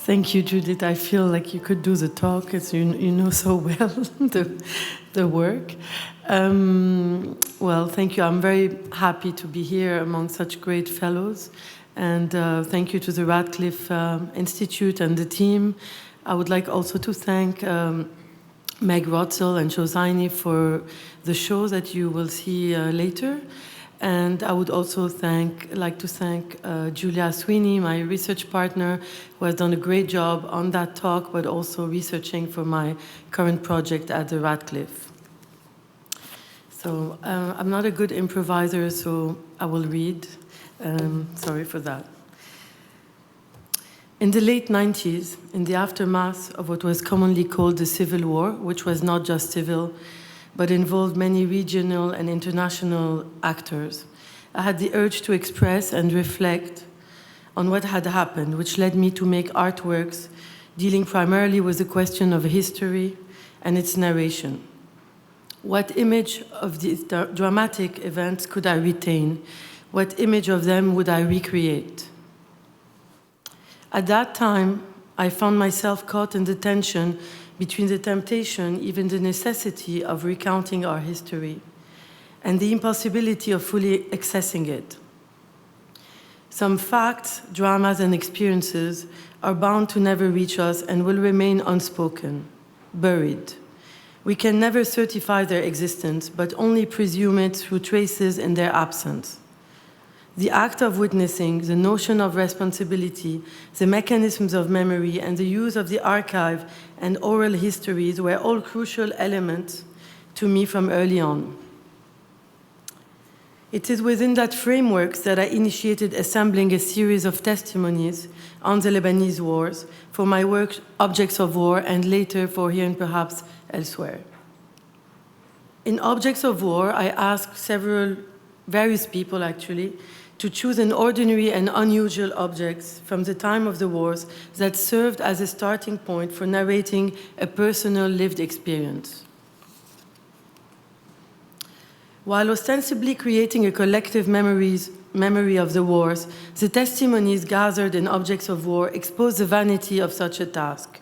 Thank you, Judith. I feel like you could do the talk, as you know so well the work. Well, thank you. I'm very happy to be here among such great fellows. And thank you to the Radcliffe Institute and the team. I would like also to thank Meg Rotzel and Ouzaï for the show that you will see later. And I would also like to thank Julia Sweeney, my research partner, who has done a great job on that talk, but also researching for my current project at the Radcliffe. So I'm not a good improviser, so I will read. Sorry for that. In the late 90s, in the aftermath of what was commonly called the Civil War, which was not just civil, but involved many regional and international actors, I had the urge to express and reflect on what had happened, which led me to make artworks dealing primarily with the question of history and its narration. What image of these dramatic events could I retain? What image of them would I recreate? At that time, I found myself caught in the tension between the temptation, even the necessity of recounting our history, and the impossibility of fully accessing it. Some facts, dramas, and experiences are bound to never reach us and will remain unspoken, buried. We can never certify their existence, but only presume it through traces in their absence. The act of witnessing, the notion of responsibility, the mechanisms of memory, and the use of the archive and oral histories were all crucial elements to me from early on. It is within that framework that I initiated assembling a series of testimonies on the Lebanese wars for my work, Objects of War, and later for Here and Perhaps Elsewhere. In Objects of War, I asked various people actually, to choose an ordinary and unusual objects from the time of the wars that served as a starting point for narrating a personal lived experience. While ostensibly creating a collective memory of the wars, the testimonies gathered in Objects of War exposed the vanity of such a task.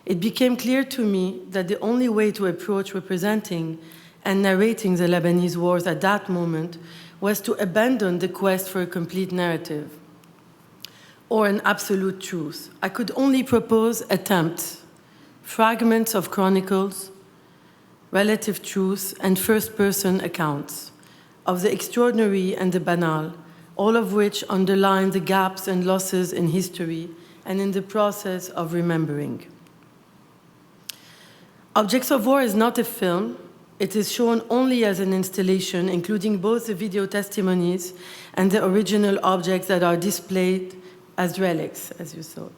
It became clear to me that the only way to approach representing and narrating the Lebanese wars at that moment was to abandon the quest for a complete narrative or an absolute truth. I could only propose attempts, fragments of chronicles, relative truths, and first-person accounts of the extraordinary and the banal, all of which underline the gaps and losses in history and in the process of remembering. Objects of War is not a film. It is shown only as an installation, including both the video testimonies and the original objects that are displayed as relics, as you saw.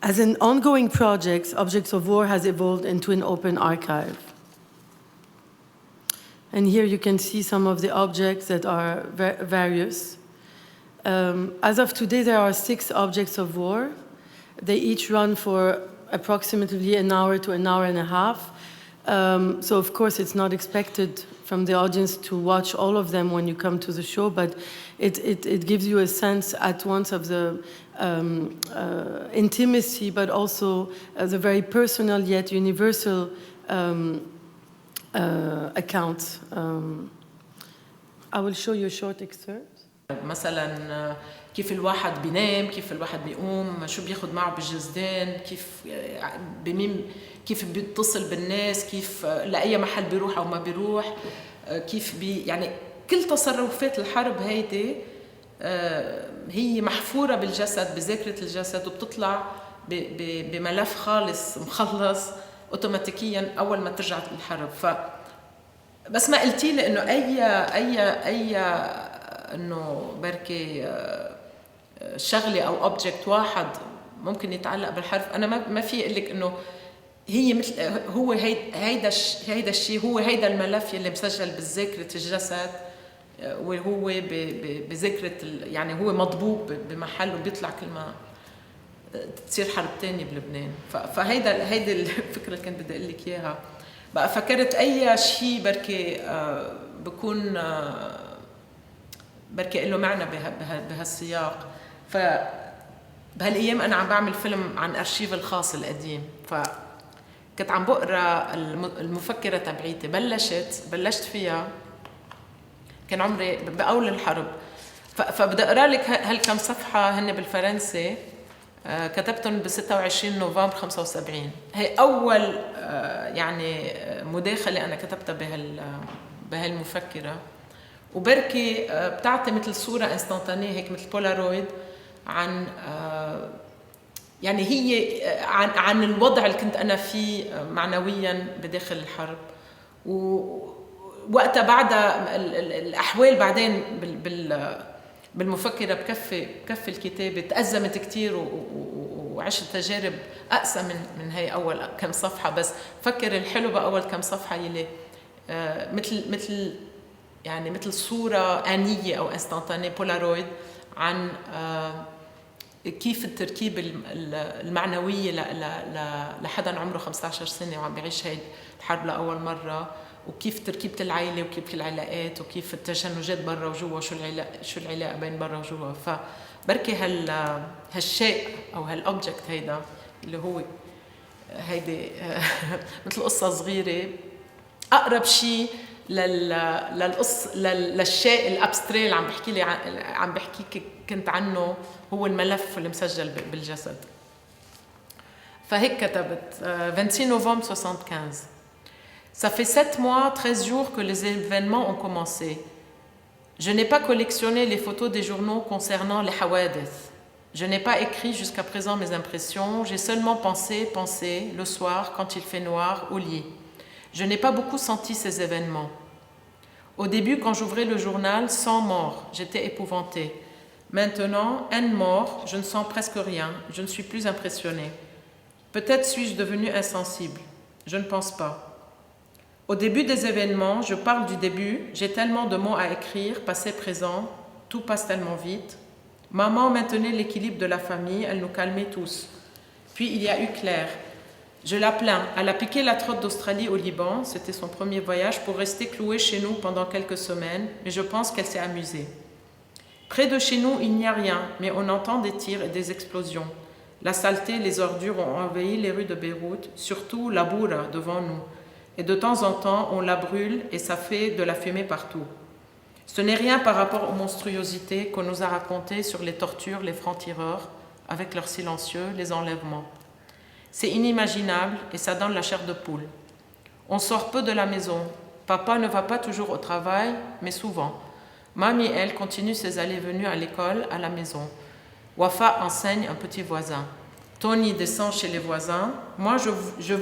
As an ongoing project, Objects of War has evolved into an open archive. And here you can see some of the objects that are various. As of today, there are 6 Objects of War. They each run for approximately an hour to an hour and a half. So of course it's not expected from the audience to watch all of them when you come to the show, but it gives you a sense at once of the intimacy, but also the very personal yet universal account. I will show you a short excerpt. مثلا كيف الواحد بينام، كيف الواحد بيقوم، شو بياخد معه بالجزدان، كيف بيتصل بالناس، كيف لأي محل بيروح أو ما بيروح، كيف يعني كل تصرفات الحرب هيدي هي محفورة بالجسد، بذاكرة الجسد، وبتطلع بملف خالص مخلص أوتوماتيكيا أول ما ترجع الحرب. بس ما قلتي لي إنه أي إنه بركي شغلة أو أوبجكت واحد ممكن يتعلق بالحرب. أنا ما في أقول لك إنه هي مثل هو هيدا الشيء، هو هيدا الملف اللي مسجل بذاكرة الجسد، وهو بذاكرة يعني هو مضبوط بمحل وبيطلع كل ما تصير حرب تانية بلبنان. فهيدا الفكرة اللي كنت بدي أقول لك إياها. بقى فكرت أي شيء بركي بكون بركي له معنى بهالسياق. بهالأيام أنا عم بعمل فيلم عن أرشيف الخاص القديم، فكنت عم بقرأ المفكرة تبعيتي، بلشت فيها كان عمري بأول الحرب، فبدي أقرأ لك هالكم صفحة هن بالفرنسي، كتبتهم ب 26 نوفمبر 75. هي أول يعني مداخلة أنا كتبتها بهالمفكرة، وبركي بتعطي مثل صورة انستانتانية هيك مثل بولارويد عن يعني هي عن الوضع اللي كنت أنا فيه معنوياً بداخل الحرب. ووقتها بعدها الأحوال بعدين بالمفكرة بكفي الكتابة تأزمت كتير وعشت تجارب أقسى من هاي أول كم صفحة، بس فكر الحلو بأول كم صفحة يلي مثل صورة آنية أو انستانتانية بولارويد عن كيف التركيب المعنوية لحدا عمره 15 سنة وعم بيعيش هاي الحرب لأول مرة، وكيف تركيبة العائلة وكيف العلاقات وكيف التشنجات برا وجوا، شو العلاقة بين برا وجوا. فبركي هالشيء أو هالأوبجكت هيدا اللي هو هيدي مثل قصة صغيرة أقرب شيء للشيء الابستري اللي عم بحكي كنت عنه، هو الملف اللي مسجل بالجسد. فهيك كتبت 26 novembre 75. Ça fait 7 mois, 13 jours que les événements ont commencé. Je n'ai pas collectionné les photos des journaux concernant les hawadith. Je n'ai pas écrit jusqu'à présent mes impressions, j'ai seulement pensé le soir quand il fait noir au lit. Je n'ai pas beaucoup senti ces événements. Au début, quand j'ouvrais le journal, 100 morts, j'étais épouvantée. Maintenant, 1 mort, je ne sens presque rien, je ne suis plus impressionnée. Peut-être suis-je devenue insensible, je ne pense pas. Au début des événements, je parle du début, j'ai tellement de mots à écrire, passé, présent, tout passe tellement vite. Maman maintenait l'équilibre de la famille, elle nous calmait tous. Puis il y a eu Claire. Je la plains, elle a piqué la trotte d'Australie au Liban, c'était son premier voyage, pour rester clouée chez nous pendant quelques semaines, mais je pense qu'elle s'est amusée. Près de chez nous, il n'y a rien, mais on entend des tirs et des explosions. La saleté, les ordures ont envahi les rues de Beyrouth, surtout la Boura devant nous. Et de temps en temps, on la brûle et ça fait de la fumée partout. Ce n'est rien par rapport aux monstruosités qu'on nous a racontées sur les tortures, les francs-tireurs, avec leurs silencieux, les enlèvements. C'est inimaginable et ça donne la chair de poule. On sort peu de la maison. Papa ne va pas toujours au travail, mais souvent. Mamie, elle, continue ses allées-venues à l'école, à la maison. Wafa enseigne un petit voisin. Tony descend chez les voisins. Moi, je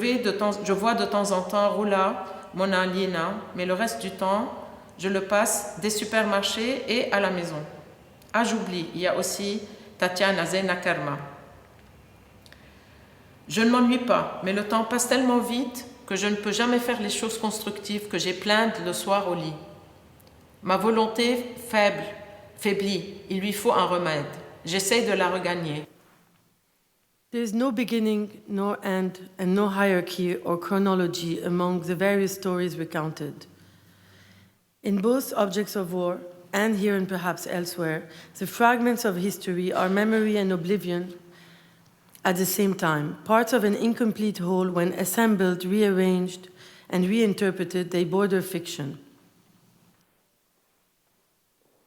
vois de temps en temps Rula, Mona, Lina, mais le reste du temps, je le passe des supermarchés et à la maison. Ah, j'oublie, il y a aussi Tatiana Zena Karma. Je ne m'ennuie pas, mais le temps passe tellement vite que je ne peux jamais faire les choses constructives que j'ai plaintes le soir au lit. Ma volonté faiblit, il lui faut un remède. J'essaie de la regagner. There is no beginning, nor end, and no hierarchy or chronology among the various stories recounted. In both objects of war, and here and perhaps elsewhere, the fragments of history are memory and oblivion at the same time, parts of an incomplete whole when assembled, rearranged, and reinterpreted, they border fiction.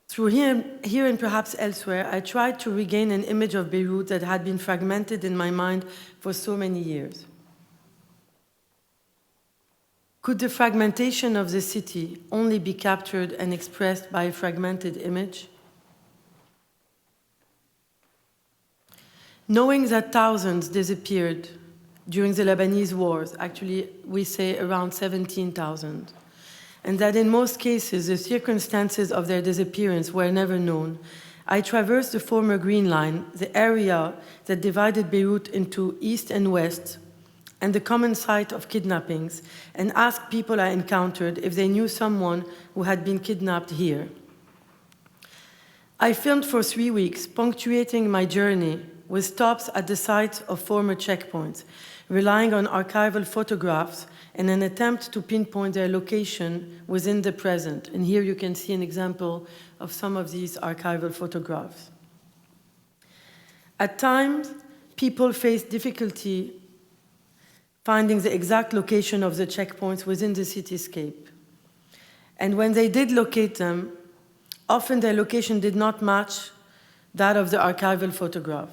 Through here and perhaps elsewhere, I tried to regain an image of Beirut that had been fragmented in my mind for so many years. Could the fragmentation of the city only be captured and expressed by a fragmented image? Knowing that thousands disappeared during the Lebanese wars, actually we say around 17,000, and that in most cases the circumstances of their disappearance were never known, I traversed the former Green Line, the area that divided Beirut into east and west, and the common site of kidnappings, and asked people I encountered if they knew someone who had been kidnapped here. I filmed for 3 weeks, punctuating my journey with stops at the sites of former checkpoints, relying on archival photographs in an attempt to pinpoint their location within the present. And here you can see an example of some of these archival photographs. At times, people faced difficulty finding the exact location of the checkpoints within the cityscape. And when they did locate them, often their location did not match that of the archival photograph.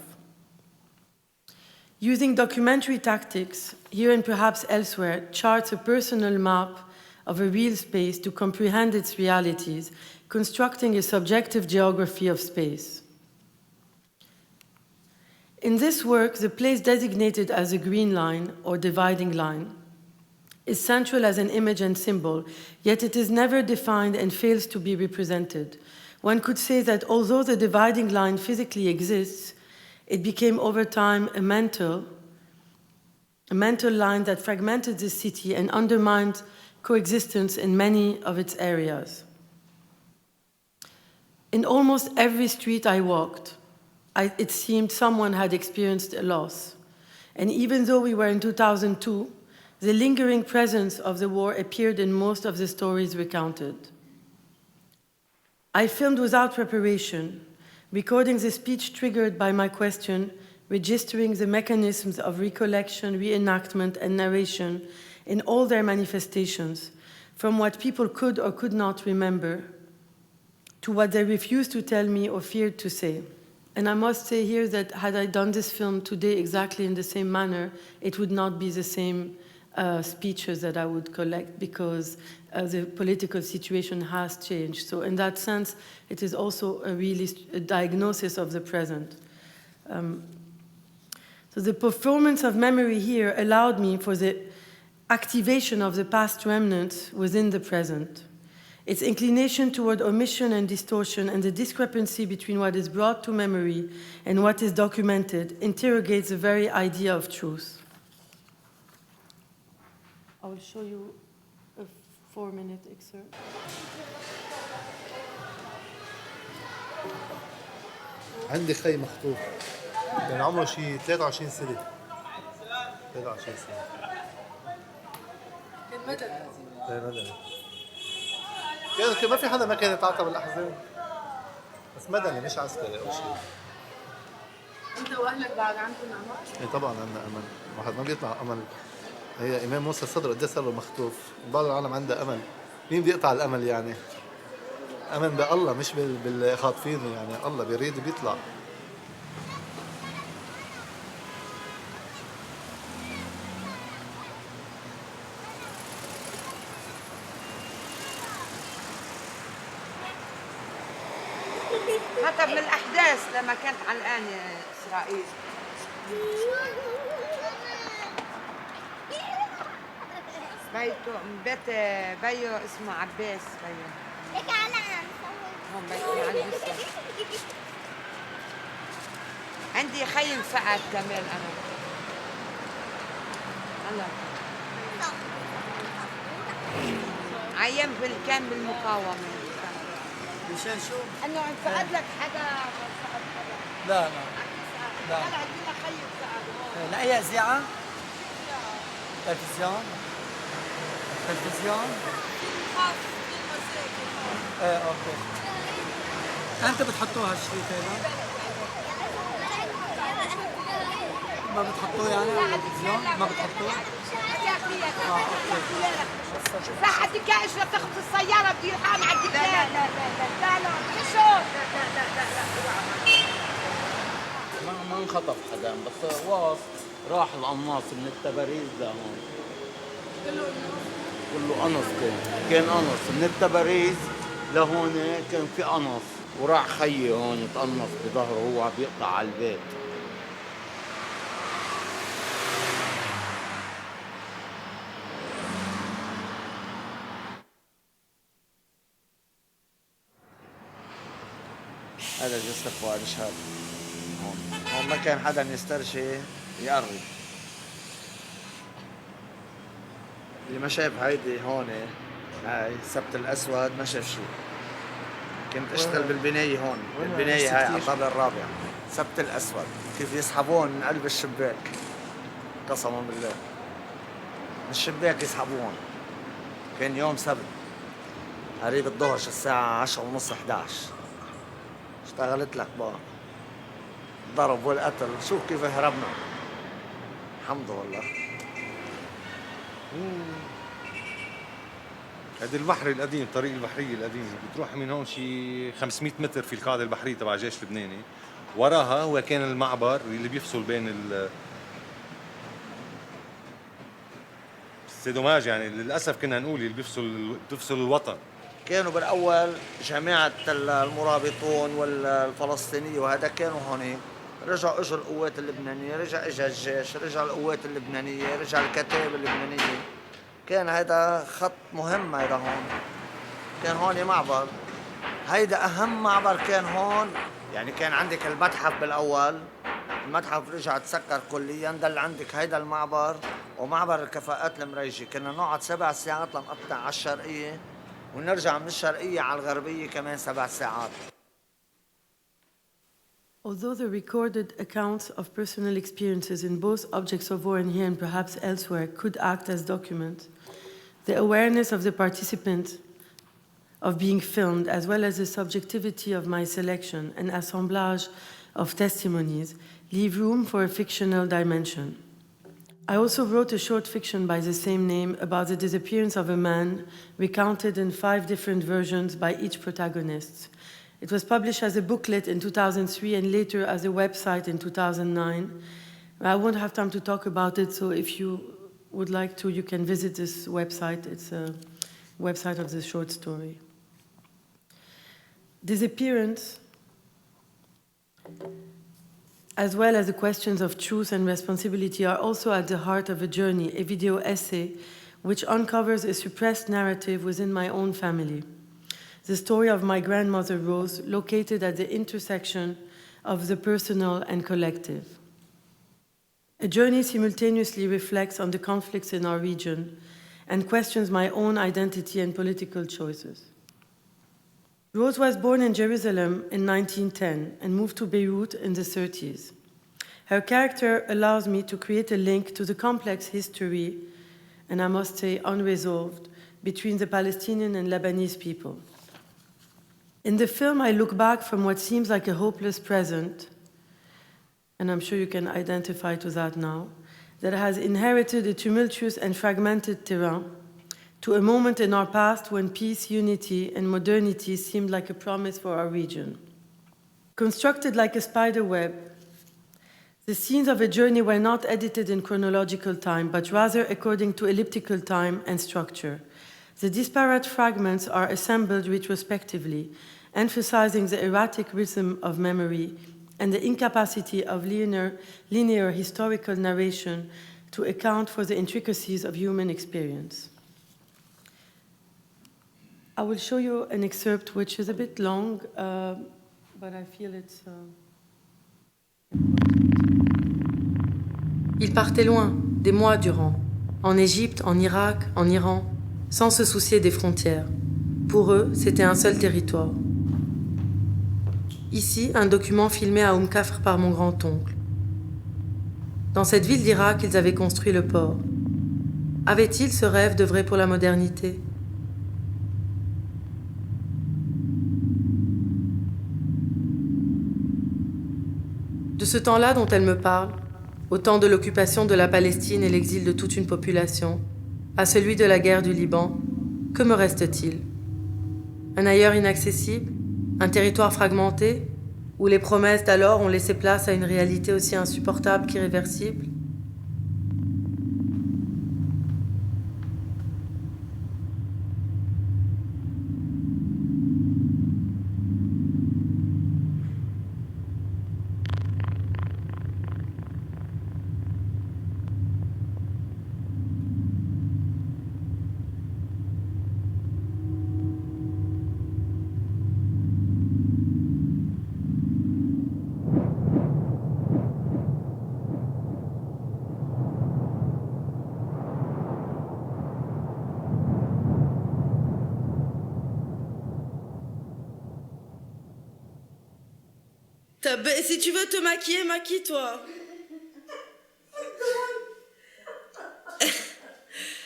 Using documentary tactics, here and perhaps elsewhere, charts a personal map of a real space to comprehend its realities, constructing a subjective geography of space. In this work, the place designated as a green line or dividing line is central as an image and symbol, yet it is never defined and fails to be represented. One could say that although the dividing line physically exists, it became over time a mental line that fragmented the city and undermined coexistence in many of its areas. In almost every street I walked, it seemed someone had experienced a loss. And even though we were in 2002, the lingering presence of the war appeared in most of the stories recounted. I filmed without preparation, recording the speech triggered by my question, registering the mechanisms of recollection, reenactment, and narration in all their manifestations, from what people could or could not remember to what they refused to tell me or feared to say. And I must say here that had I done this film today exactly in the same manner, it would not be the same speeches that I would collect because the political situation has changed. So in that sense, it is also a diagnosis of the present. So the performance of memory here allowed me for the activation of the past remnants within the present. Its inclination toward omission and distortion and the discrepancy between what is brought to memory and what is documented interrogates the very idea of truth. I will show you a 4-minute excerpt. عندي خي مخطوف كان عمره شيء 23 سنة 23 سنة كان مدني كان ما في حدا ما كان يتعاطى بالأحزان بس مدني مش عسكري أو شيء. أنت وأهلك بعد عندكم أمل؟ إيه طبعاً عندنا أمل، واحد ما بيطلع أمل. هي إمام موسى الصدر قديش صار له مخطوف، بعض العالم عندها أمل، مين بده يقطع الأمل يعني؟ أمل بالله مش بالخاطفين يعني، الله بيريد بيطلع. حتى من الأحداث لما كانت علقانة إسرائيل بيت بيو اسمه عباس بيو هون بيت معلم. عندي خي فقد كمان أنا هلا عيام كان بالمقاومة. مشان شو؟ انه انفقد لك حدا؟ لا لا لا. هلا عندنا خي انفقد. لأي إذاعة؟ تلفزيون؟ تلفزيون؟ ايه اوكي. انت بتحطوها هالشريط هذا؟ ما بتحطوه يعني على التلفزيون؟ ما بتحطوه؟ اوكي. لا حد كايش لتاخذ السيارة بده يلحق مع الدكان. لا لا لا لا لا شو؟ ما انخطف حدا بس واص راح القناص من التباريز لهون. كله قنص كان قنص من التباريز لهون كان في قنص وراح خيي هون تقنص بظهره وهو عم يقطع على البيت. هذا جسر فؤاد شهاب. هون ما كان حدا يسترشي يقرب. اللي ما شاف هيدي هون هاي السبت الأسود ما شاف شيء. كنت أشتغل بالبناية هون، بالبناية هاي على الطابق الرابع. السبت الأسود كيف يسحبون من قلب الشباك قسما بالله من الشباك يسحبون. كان يوم سبت قريب الظهر الساعة 10:30 11. اشتغلت لك بقى الضرب والقتل. شوف كيف هربنا، الحمد لله. هذا البحر القديم، الطريق البحرية القديم، بتروح من هون شي 500 متر في القاعدة البحرية تبع الجيش اللبناني. وراها هو كان المعبر اللي بيفصل بين السيدوماج، يعني للأسف كنا نقول اللي بيفصل الوطن. كانوا بالأول جماعة المرابطون والفلسطينية وهذا كانوا هون، رجعوا اجوا القوات اللبنانية، رجع اجى الجيش، رجع القوات اللبنانية، رجع الكتائب اللبنانية. كان هذا خط مهم، هذا هون كان هون معبر، هيدا أهم معبر كان هون. يعني كان عندك المتحف بالأول، المتحف رجع تسكر كليا، ضل عندك هيدا المعبر ومعبر الكفاءات المريجي. كنا نقعد 7 ساعات لنقطع على الشرقية ونرجع من الشرقية على الغربية كمان 7 ساعات. Although the recorded accounts of personal experiences in both objects of war and here and perhaps elsewhere could act as documents, the awareness of the participant of being filmed, as well as the subjectivity of my selection and assemblage of testimonies, leave room for a fictional dimension. I also wrote a short fiction by the same name about the disappearance of a man, recounted in 5 different versions by each protagonist. It was published as a booklet in 2003 and later as a website in 2009. I won't have time to talk about it, so if you would like to, you can visit this website. It's a website of the short story. Disappearance, as well as the questions of truth and responsibility, are also at the heart of a journey, a video essay, which uncovers a suppressed narrative within my own family. The story of my grandmother Rose, located at the intersection of the personal and collective. A journey simultaneously reflects on the conflicts in our region and questions my own identity and political choices. Rose was born in Jerusalem in 1910 and moved to Beirut in the 30s. Her character allows me to create a link to the complex history, and I must say unresolved, between the Palestinian and Lebanese people. In the film, I look back from what seems like a hopeless present, and I'm sure you can identify to that now, that has inherited a tumultuous and fragmented terrain, to a moment in our past when peace, unity, and modernity seemed like a promise for our region. Constructed like a spider web, the scenes of a journey were not edited in chronological time, but rather according to elliptical time and structure. The disparate fragments are assembled retrospectively, emphasizing the erratic rhythm of memory and the incapacity of linear historical narration to account for the intricacies of human experience. I will show you an excerpt which is a bit long, but I feel it's Ils partaient loin, des mois durant, en Égypte, en Irak, en Iran, sans se soucier des frontières. Pour eux, c'était un seul territoire. Ici, un document filmé à Kafr par mon grand-oncle. Dans cette ville d'Irak, ils avaient construit le port. Avait-il ce rêve d'œuvrer pour la modernité ? De ce temps-là dont elle me parle, au temps de l'occupation de la Palestine et l'exil de toute une population, à celui de la guerre du Liban, que me reste-t-il ? Un ailleurs inaccessible ? Un territoire fragmenté, où les promesses d'alors ont laissé place à une réalité aussi insupportable qu'irréversible ? Si tu veux te maquiller, maquille-toi.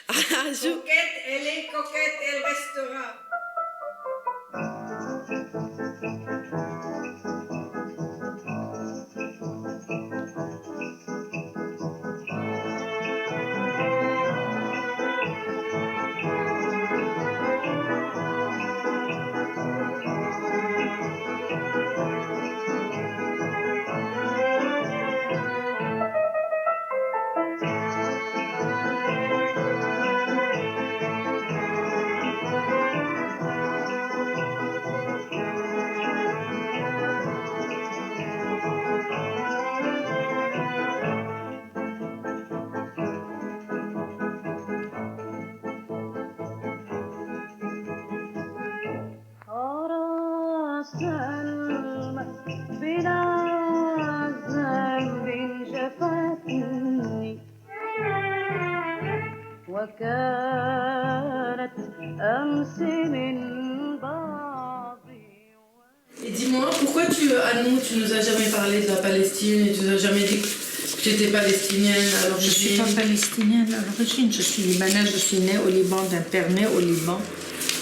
Coquette, elle est coquette, elle restera. سلمى بلا ذنب جفتني وكانت أمس من بعضي. Et dis-moi, pourquoi tu nous as jamais parlé de la Palestine et tu nous as jamais dit que tu étais palestinienne à l'origine? Je ne suis pas palestinienne à l'origine, je suis libanaise, je suis née au Liban, d'un père né au Liban.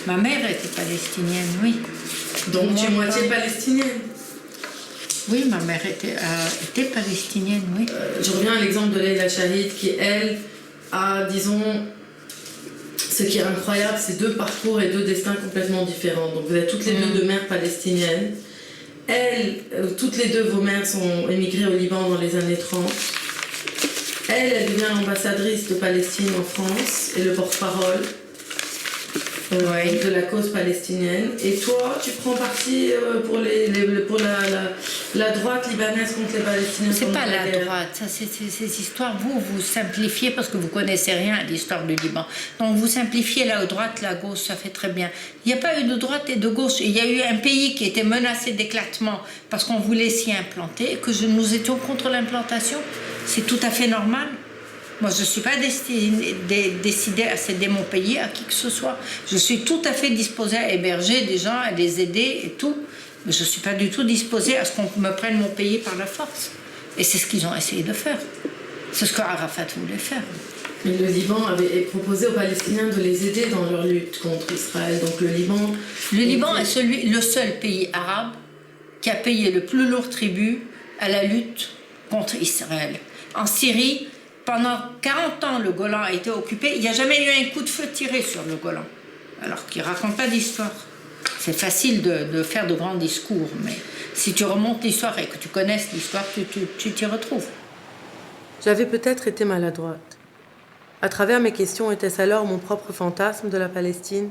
Ma mère était palestinienne, oui. Donc tu es moitié palestinienne? Oui, ma mère était palestinienne, oui. Je reviens à l'exemple de Leila Shahid qui, elle, a, disons, ce qui est incroyable, c'est deux parcours et deux destins complètement différents. Donc vous êtes toutes les deux de mères palestiniennes. Elles, toutes les deux, vos mères sont émigrées au Liban dans les années 30. Elle devient l'ambassadrice de Palestine en France et le porte-parole de la cause palestinienne. Et toi, tu prends parti pour la droite libanaise contre les Palestiniens. C'est pas la droite, ça, c'est ces histoires. Vous simplifiez parce que vous connaissez rien à l'histoire du Liban. Donc vous simplifiez la droite, la gauche, ça fait très bien. Il n'y a pas eu de droite et de gauche. Il y a eu un pays qui était menacé d'éclatement parce qu'on voulait s'y implanter et que nous étions contre l'implantation. C'est tout à fait normal. Moi, je ne suis pas décidée à céder mon pays à qui que ce soit. Je suis tout à fait disposée à héberger des gens, à les aider et tout. Mais je ne suis pas du tout disposée à ce qu'on me prenne mon pays par la force. Et c'est ce qu'ils ont essayé de faire. C'est ce que Arafat voulait faire. Mais le Liban avait proposé aux Palestiniens de les aider dans leur lutte contre Israël. Donc le Liban est le seul pays arabe qui a payé le plus lourd tribut à la lutte contre Israël. En Syrie, pendant 40 ans, le Golan a été occupé. Il n'y a jamais eu un coup de feu tiré sur le Golan. Alors qu'il ne raconte pas d'histoire. C'est facile de faire de grands discours, mais si tu remontes l'histoire et que tu connaisses l'histoire, tu t'y retrouves. J'avais peut-être été maladroite. À travers mes questions, était-ce alors mon propre fantasme de la Palestine,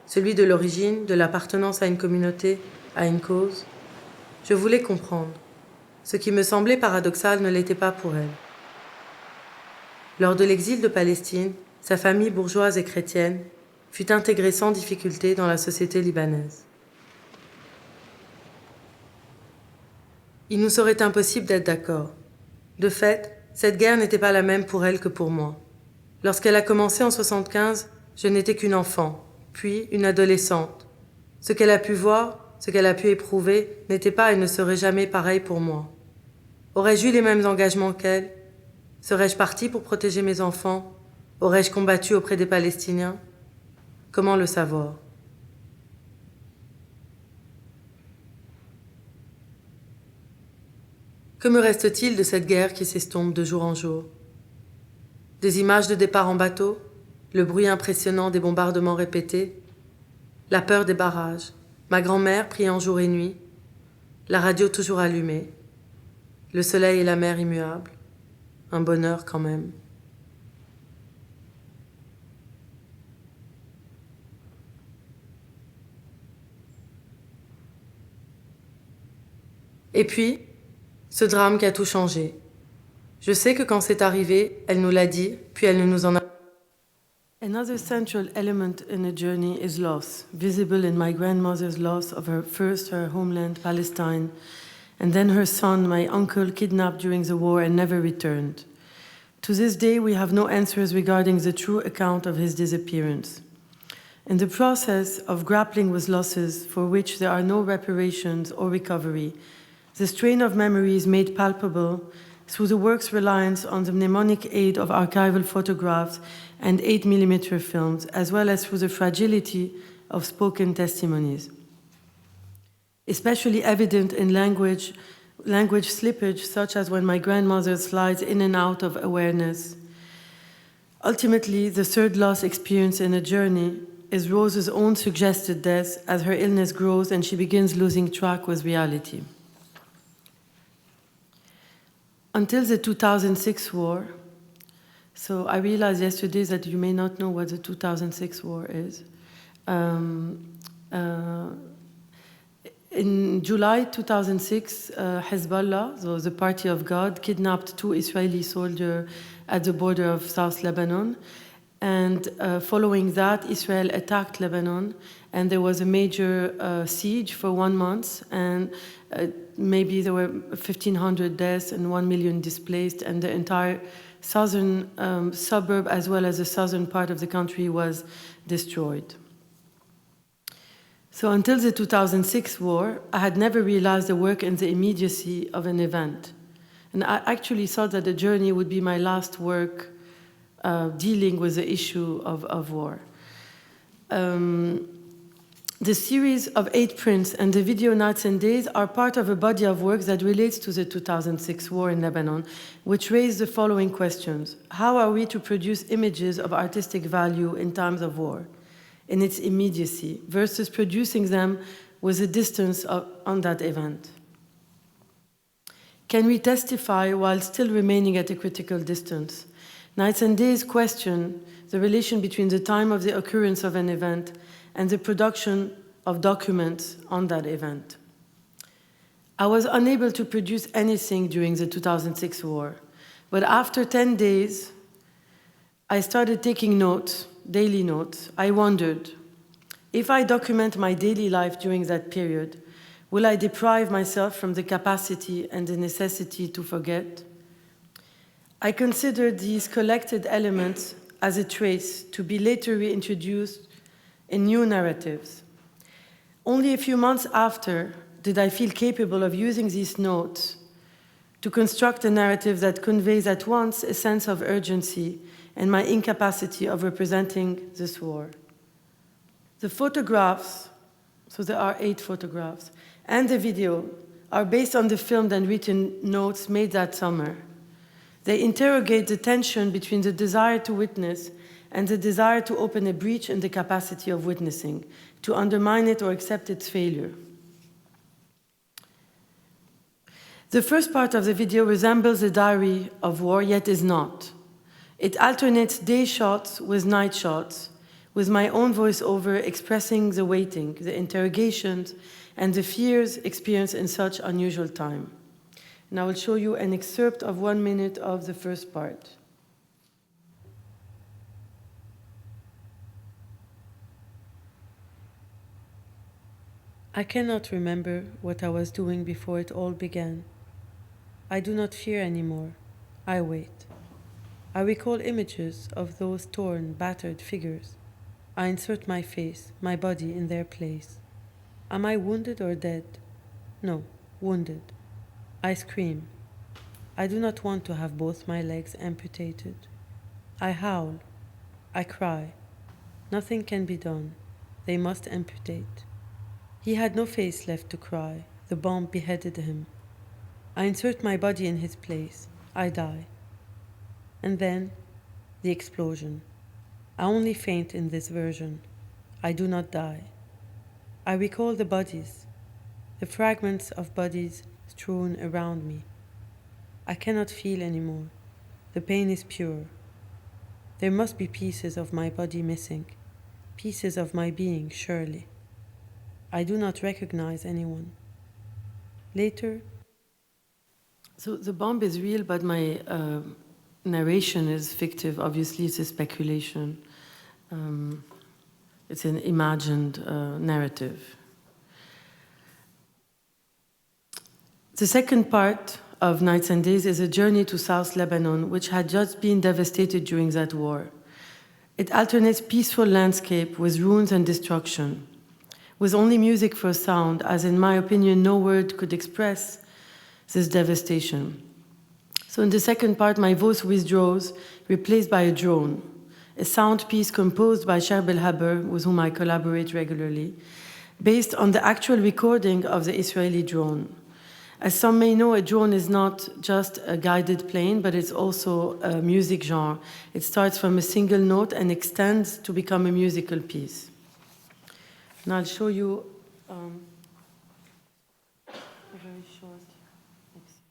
celui de l'origine, de l'appartenance à une communauté, à une cause? Je voulais comprendre. Ce qui me semblait paradoxal ne l'était pas pour elle. Lors de l'exil de Palestine, sa famille bourgeoise et chrétienne fut intégrée sans difficulté dans la société libanaise. Il nous serait impossible d'être d'accord. De fait, cette guerre n'était pas la même pour elle que pour moi. Lorsqu'elle a commencé en 1975, je n'étais qu'une enfant, puis une adolescente. Ce qu'elle a pu voir, ce qu'elle a pu éprouver, n'était pas et ne serait jamais pareil pour moi. Aurais-je eu les mêmes engagements qu'elle? Serais-je partie pour protéger mes enfants? Aurais-je combattu auprès des Palestiniens? Comment le savoir? Que me reste-t-il de cette guerre qui s'estompe de jour en jour? Des images de départ en bateau, le bruit impressionnant des bombardements répétés, la peur des barrages, ma grand-mère priant jour et nuit, la radio toujours allumée, le soleil et la mer immuables, un bonheur quand même. Et puis, ce drame qui a tout changé. Je sais que quand c'est arrivé, elle nous l'a dit, puis elle ne nous en a... Another central element in a journey is loss, visible in my grandmother's loss of her homeland, Palestine, and then her son, my uncle, kidnapped during the war and never returned. To this day, we have no answers regarding the true account of his disappearance. In the process of grappling with losses for which there are no reparations or recovery, the strain of memory is made palpable through the work's reliance on the mnemonic aid of archival photographs and 8mm films, as well as through the fragility of spoken testimonies. Especially evident in language slippage, such as when my grandmother slides in and out of awareness. Ultimately, the third loss experience in a journey is Rose's own suggested death as her illness grows and she begins losing track with reality. Until the 2006 war, so I realized yesterday that you may not know what the 2006 war is. In July 2006, Hezbollah, so the Party of God, kidnapped 2 Israeli soldiers at the border of South Lebanon. And following that, Israel attacked Lebanon, and there was a major siege for 1 month, and maybe there were 1,500 deaths and 1 million displaced, and the entire southern suburb as well as the southern part of the country was destroyed. So until the 2006 war, I had never realized the work and the immediacy of an event. And I actually thought that the journey would be my last work dealing with the issue of war. The series of 8 prints and the video Nights and Days are part of a body of work that relates to the 2006 war in Lebanon, which raised the following questions. How are we to produce images of artistic value in times of war, in its immediacy, versus producing them with a distance on that event? Can we testify while still remaining at a critical distance? Nights and Days question the relation between the time of the occurrence of an event and the production of documents on that event. I was unable to produce anything during the 2006 war, but after 10 days, I started taking notes, daily notes. I wondered, if I document my daily life during that period, will I deprive myself from the capacity and the necessity to forget? I considered these collected elements as a trace to be later reintroduced in new narratives. Only a few months after did I feel capable of using these notes to construct a narrative that conveys at once a sense of urgency and my incapacity of representing this war. The photographs, so there are 8 photographs, and the video are based on the filmed and written notes made that summer. They interrogate the tension between the desire to witness and the desire to open a breach in the capacity of witnessing, to undermine it or accept its failure. The first part of the video resembles a diary of war, yet is not. It alternates day shots with night shots, with my own voiceover expressing the waiting, the interrogations, and the fears experienced in such unusual time. And I will show you an excerpt of 1 minute of the first part. I cannot remember what I was doing before it all began. I do not fear anymore. I wait. I recall images of those torn, battered figures. I insert my face, my body in their place. Am I wounded or dead? No, wounded. I scream. I do not want to have both my legs amputated. I howl. I cry. Nothing can be done. They must amputate. He had no face left to cry. The bomb beheaded him. I insert my body in his place. I die. And then, the explosion. I only faint in this version. I do not die. I recall the bodies, the fragments of bodies strewn around me. I cannot feel anymore. The pain is pure. There must be pieces of my body missing, pieces of my being, surely. I do not recognize anyone. Later, so the bomb is real, but my narration is fictive. Obviously, it's a speculation. It's an imagined narrative. The second part of Nights and Days is a journey to South Lebanon, which had just been devastated during that war. It alternates peaceful landscape with ruins and destruction, with only music for sound, as in my opinion, no word could express this devastation. So in the second part, my voice withdraws, replaced by a drone, a sound piece composed by Sherb El-Haber, with whom I collaborate regularly, based on the actual recording of the Israeli drone. As some may know, a drone is not just a guided plane, but it's also a music genre. It starts from a single note and extends to become a musical piece. And I'll show you a very short excerpt.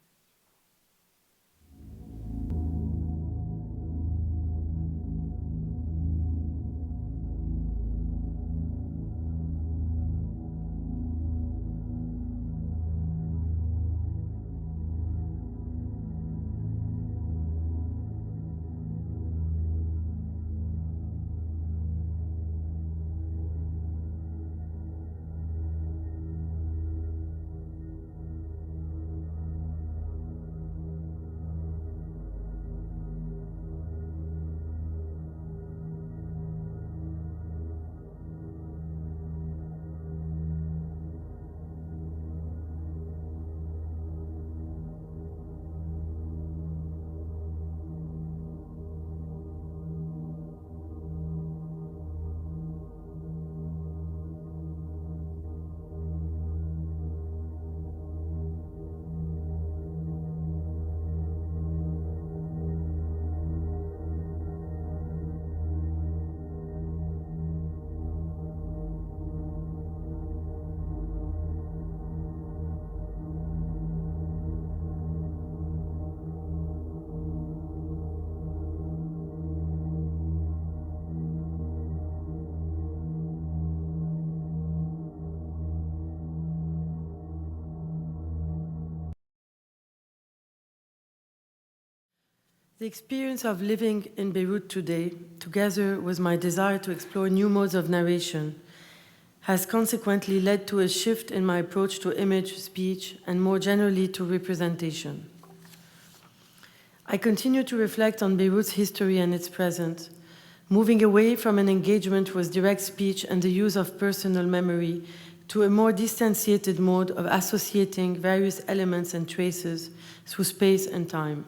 The experience of living in Beirut today, together with my desire to explore new modes of narration, has consequently led to a shift in my approach to image, speech, and more generally to representation. I continue to reflect on Beirut's history and its present, moving away from an engagement with direct speech and the use of personal memory to a more distantiated mode of associating various elements and traces through space and time.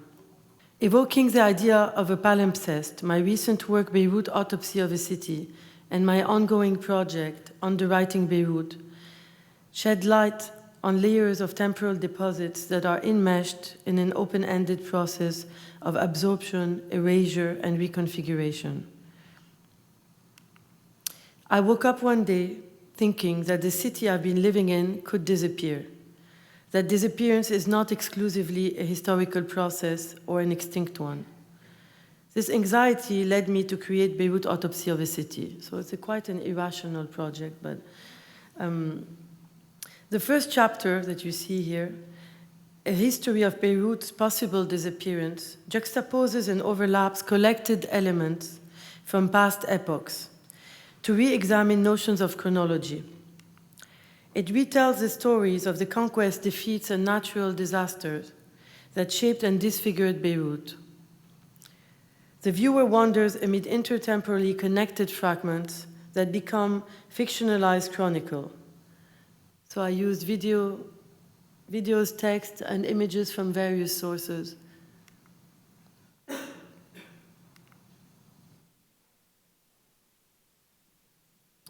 Evoking the idea of a palimpsest, my recent work Beirut Autopsy of a City and my ongoing project Underwriting Beirut shed light on layers of temporal deposits that are enmeshed in an open-ended process of absorption, erasure, and reconfiguration. I woke up one day thinking that the city I've been living in could disappear, that disappearance is not exclusively a historical process or an extinct one. This anxiety led me to create Beirut Autopsy of a City. So it's quite an irrational project, but the first chapter that you see here, A History of Beirut's Possible Disappearance, juxtaposes and overlaps collected elements from past epochs to re-examine notions of chronology. It retells the stories of the conquest, defeats, and natural disasters that shaped and disfigured Beirut. The viewer wanders amid intertemporally connected fragments that become fictionalized chronicle. So I used videos, text, and images from various sources.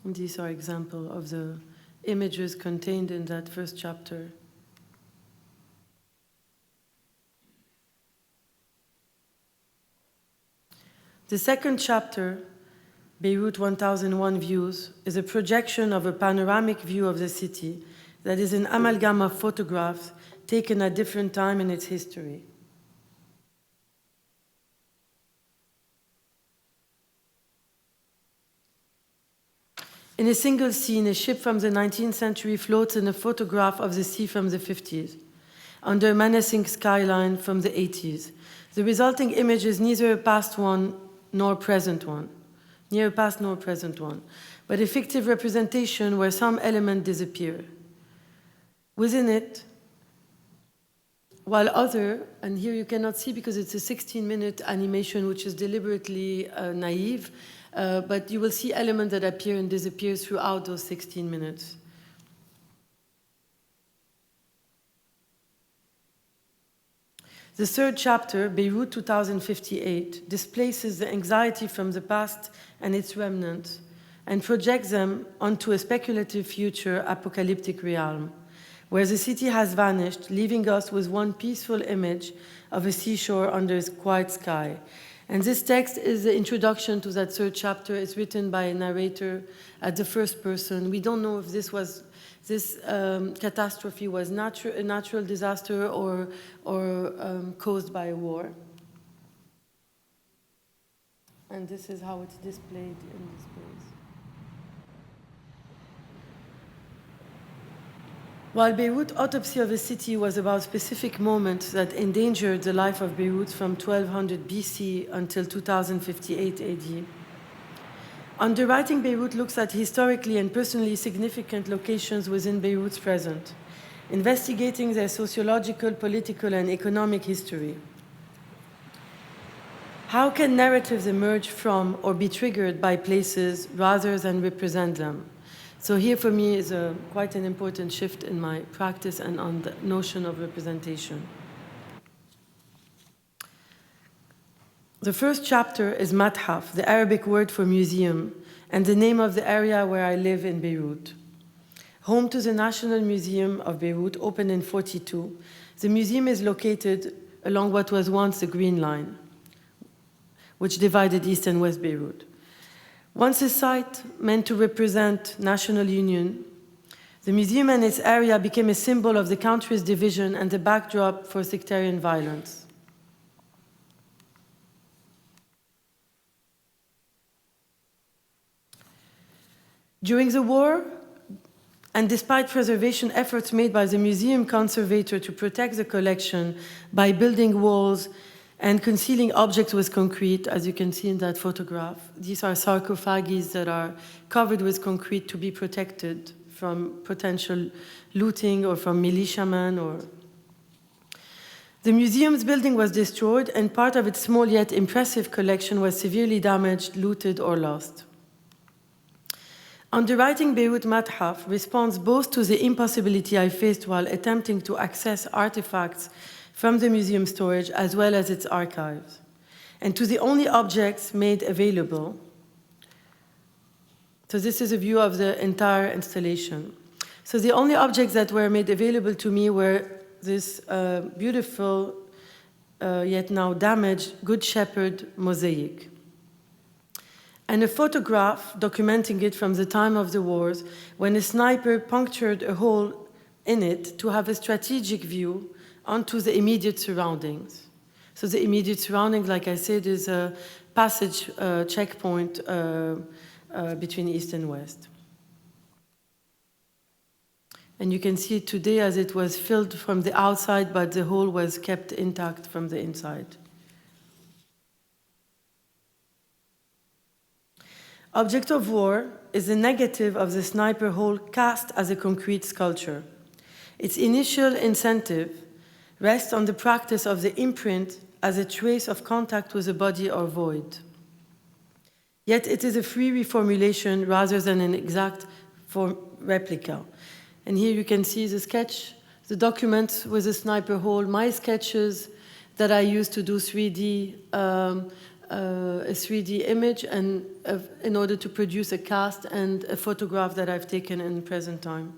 And these are examples of the images contained in that first chapter. The second chapter, Beirut 1001 Views, is a projection of a panoramic view of the city that is an amalgam of photographs taken at different times in its history. In a single scene, a ship from the 19th century floats in a photograph of the sea from the 50s, under a menacing skyline from the 80s. The resulting image is neither a past one nor present one, near past nor present one, but a fictive representation where some element disappear. Within it, while other, and here you cannot see because it's a 16-minute animation which is deliberately naive, but you will see elements that appear and disappear throughout those 16 minutes. The third chapter, Beirut 2058, displaces the anxiety from the past and its remnants and projects them onto a speculative future apocalyptic realm, where the city has vanished, leaving us with one peaceful image of a seashore under a quiet sky. And this text is the introduction to that third chapter. It's written by a narrator at the first person. We don't know if this catastrophe was a natural disaster or caused by a war. And this is how it's displayed in this place. While Beirut Autopsy of a City was about specific moments that endangered the life of Beirut from 1200 BC until 2058 AD, Underwriting Beirut looks at historically and personally significant locations within Beirut's present, investigating their sociological, political, and economic history. How can narratives emerge from or be triggered by places rather than represent them? So here for me is quite an important shift in my practice and on the notion of representation. The first chapter is Mathaf, the Arabic word for museum, and the name of the area where I live in Beirut. Home to the National Museum of Beirut, opened in 1942, the museum is located along what was once the Green Line, which divided East and West Beirut. Once a site meant to represent national union, the museum and its area became a symbol of the country's division and the backdrop for sectarian violence. During the war, and despite preservation efforts made by the museum conservator to protect the collection by building walls and concealing objects with concrete, as you can see in that photograph. These are sarcophages that are covered with concrete to be protected from potential looting or from militiamen. The museum's building was destroyed, and part of its small yet impressive collection was severely damaged, looted, or lost. Underwriting Beirut Mathaf responds both to the impossibility I faced while attempting to access artifacts from the museum storage as well as its archives, and to the only objects made available. So this is a view of the entire installation. So the only objects that were made available to me were this beautiful, yet now damaged, Good Shepherd mosaic, and a photograph documenting it from the time of the wars when a sniper punctured a hole in it to have a strategic view onto the immediate surroundings. So the immediate surroundings, like I said, is a passage checkpoint between East and West. And you can see it today as it was filled from the outside, but the hole was kept intact from the inside. Object of War is a negative of the sniper hole cast as a concrete sculpture. Its initial incentive rests on the practice of the imprint as a trace of contact with a body or void. Yet it is a free reformulation rather than an exact replica. And here you can see the sketch, the document with a sniper hole, my sketches that I used to do a 3D image and in order to produce a cast and a photograph that I've taken in present time.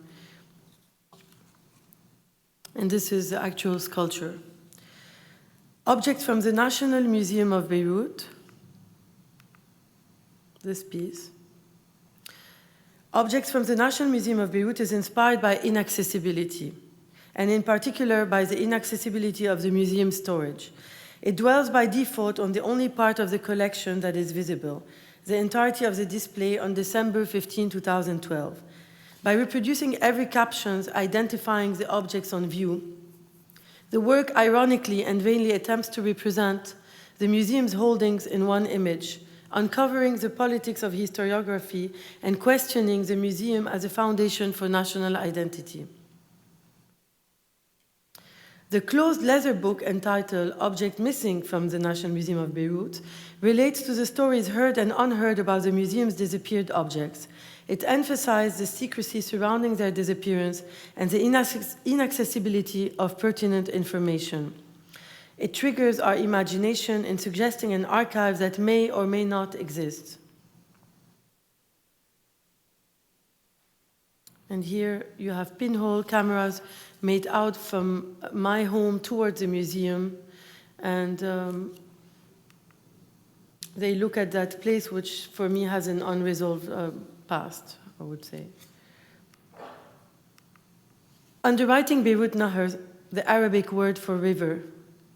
And this is the actual sculpture. Object from the National Museum of Beirut, this piece. Objects from the National Museum of Beirut is inspired by inaccessibility, and in particular by the inaccessibility of the museum storage. It dwells by default on the only part of the collection that is visible, the entirety of the display on December 15, 2012. By reproducing every caption identifying the objects on view, the work ironically and vainly attempts to represent the museum's holdings in one image, uncovering the politics of historiography and questioning the museum as a foundation for national identity. The closed leather book entitled Object Missing from the National Museum of Beirut relates to the stories heard and unheard about the museum's disappeared objects. It emphasized the secrecy surrounding their disappearance and the inaccessibility of pertinent information. It triggers our imagination in suggesting an archive that may or may not exist. And here you have pinhole cameras made out from my home towards the museum, and they look at that place which for me has an unresolved past, I would say. Underwriting Beirut Nahar, the Arabic word for river,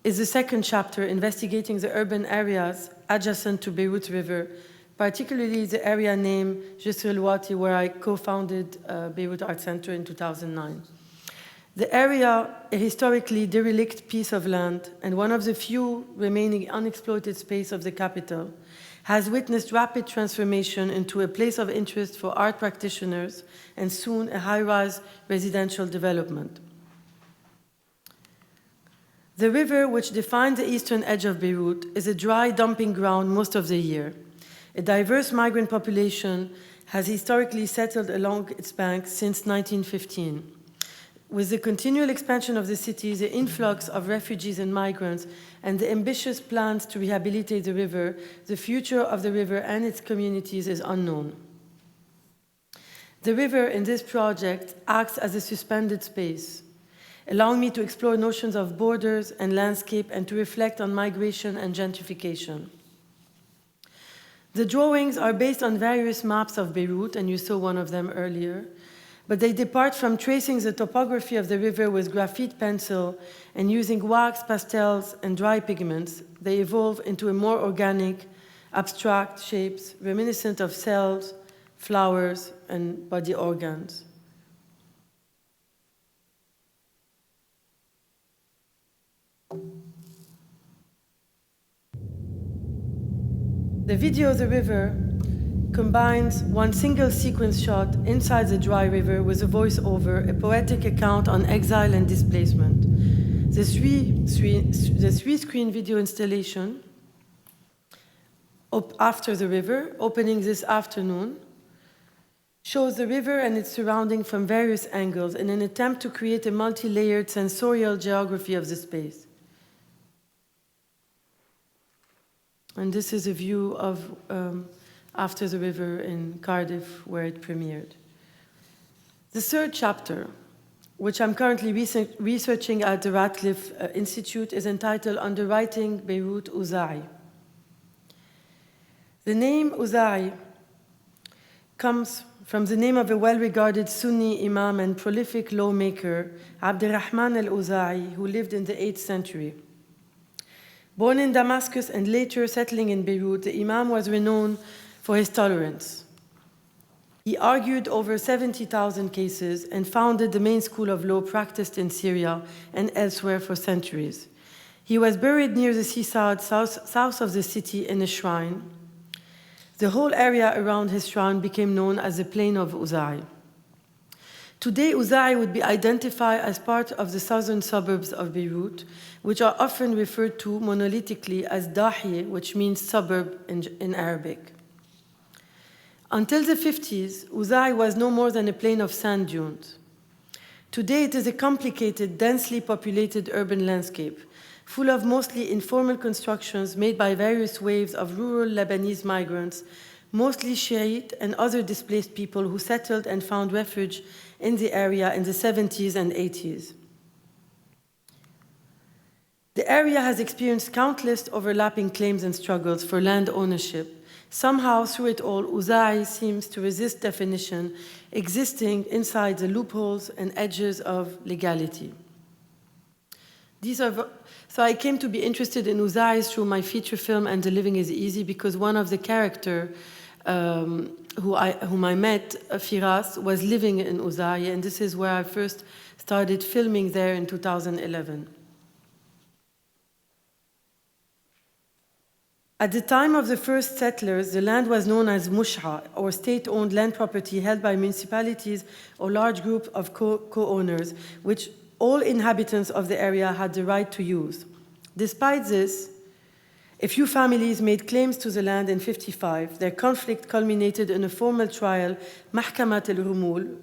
is the second chapter investigating the urban areas adjacent to Beirut River, particularly the area named Jisr el-Wati, where I co-founded Beirut Art Center in 2009. The area, a historically derelict piece of land and one of the few remaining unexploited space of the capital, has witnessed rapid transformation into a place of interest for art practitioners and soon a high-rise residential development. The river, which defines the eastern edge of Beirut, is a dry dumping ground most of the year. A diverse migrant population has historically settled along its banks since 1915. With the continual expansion of the city, the influx of refugees and migrants, and the ambitious plans to rehabilitate the river, the future of the river and its communities is unknown. The river in this project acts as a suspended space, allowing me to explore notions of borders and landscape and to reflect on migration and gentrification. The drawings are based on various maps of Beirut, and you saw one of them earlier, but they depart from tracing the topography of the river with graphite pencil and using wax, pastels, and dry pigments. They evolve into a more organic, abstract shapes reminiscent of cells, flowers, and body organs. The video of the river combines one single sequence shot inside the dry river with a voiceover, a poetic account on exile and displacement. The three-screen video installation after the river, opening this afternoon, shows the river and its surrounding from various angles in an attempt to create a multi-layered sensorial geography of the space. And this is a view of After the River in Cardiff, where it premiered. The third chapter, which I'm currently researching at the Radcliffe Institute, is entitled Underwriting Beirut Ouzaï. The name Ouzaï comes from the name of a well-regarded Sunni imam and prolific lawmaker, Abdurrahman al-Ouzaï, who lived in the 8th century. Born in Damascus and later settling in Beirut, the imam was renowned for his tolerance. He argued over 70,000 cases and founded the main school of law practiced in Syria and elsewhere for centuries. He was buried near the seaside south of the city in a shrine. The whole area around his shrine became known as the Plain of Ouzaï. Today, Ouzaï would be identified as part of the southern suburbs of Beirut, which are often referred to monolithically as Dahiye, which means suburb in Arabic. Until the 50s, Ouzaï was no more than a plain of sand dunes. Today, it is a complicated, densely populated urban landscape, full of mostly informal constructions made by various waves of rural Lebanese migrants, mostly Shiite and other displaced people who settled and found refuge in the area in the 70s and 80s. The area has experienced countless overlapping claims and struggles for land ownership. Somehow, through it all, Ouzaï seems to resist definition, existing inside the loopholes and edges of legality. So I came to be interested in Ouzaï through my feature film And the Living is Easy, because one of the characters whom I met, Firas, was living in Ouzaï, and this is where I first started filming there in 2011. At the time of the first settlers, the land was known as mushha, or state-owned land property held by municipalities or large groups of co-owners, which all inhabitants of the area had the right to use. Despite this, a few families made claims to the land in 1955. Their conflict culminated in a formal trial, Mahkamat al-Rumul,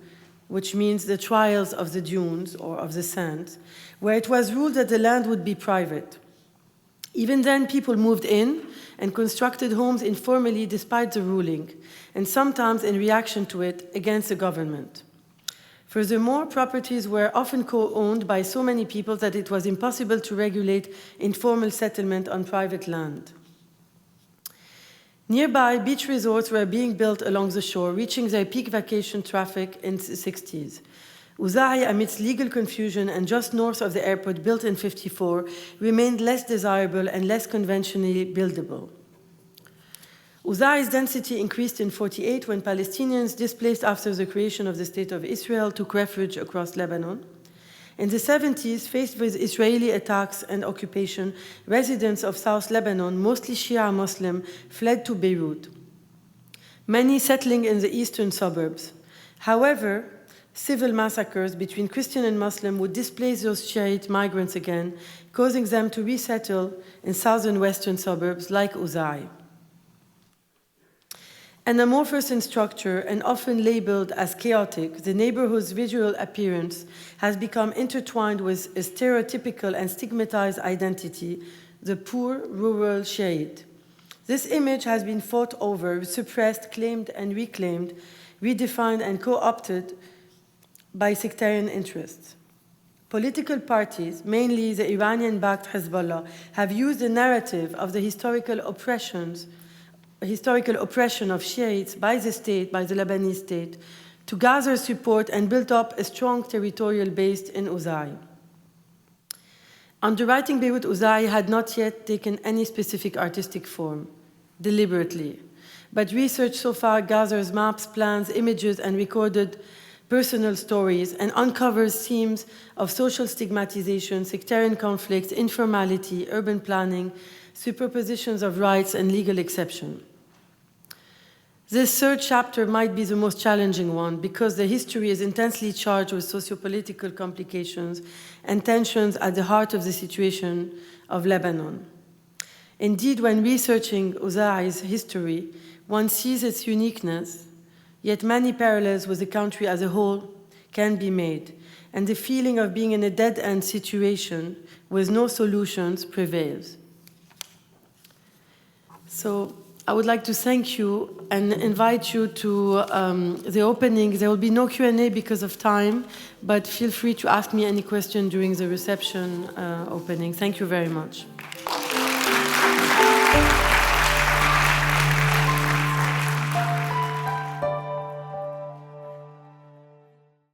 which means the trials of the dunes or of the sands, where it was ruled that the land would be private. Even then, people moved in and constructed homes informally despite the ruling, and sometimes in reaction to it against the government. Furthermore, properties were often co-owned by so many people that it was impossible to regulate informal settlement on private land. Nearby, beach resorts were being built along the shore, reaching their peak vacation traffic in the 60s. Ouzaï, amidst legal confusion and just north of the airport built in 1954, remained less desirable and less conventionally buildable. Ouzaï's density increased in 1948 when Palestinians displaced after the creation of the State of Israel took refuge across Lebanon. In the 1970s, faced with Israeli attacks and occupation, residents of South Lebanon, mostly Shia Muslim, fled to Beirut, many settling in the eastern suburbs. However, civil massacres between Christian and Muslim would displace those Shiite migrants again, causing them to resettle in southern western suburbs like Ouzaï. An amorphous in structure and often labeled as chaotic, the neighborhood's visual appearance has become intertwined with a stereotypical and stigmatized identity, the poor rural Shiite. This image has been fought over, suppressed, claimed and reclaimed, redefined and co-opted by sectarian interests. Political parties, mainly the Iranian-backed Hezbollah, have used the narrative of the historical oppression of Shiites by the state, by the Lebanese state, to gather support and build up a strong territorial base in Ouzaï. Underwriting Beirut Ouzaï had not yet taken any specific artistic form, deliberately, but research so far gathers maps, plans, images, and recorded personal stories, and uncovers themes of social stigmatization, sectarian conflicts, informality, urban planning, superpositions of rights, and legal exception. This third chapter might be the most challenging one because the history is intensely charged with socio-political complications and tensions at the heart of the situation of Lebanon. Indeed, when researching Ouzaï's history, one sees its uniqueness, yet many parallels with the country as a whole can be made, and the feeling of being in a dead-end situation with no solutions prevails. So I would like to thank you and invite you to the opening. There will be no Q&A because of time, but feel free to ask me any question during the reception opening. Thank you very much.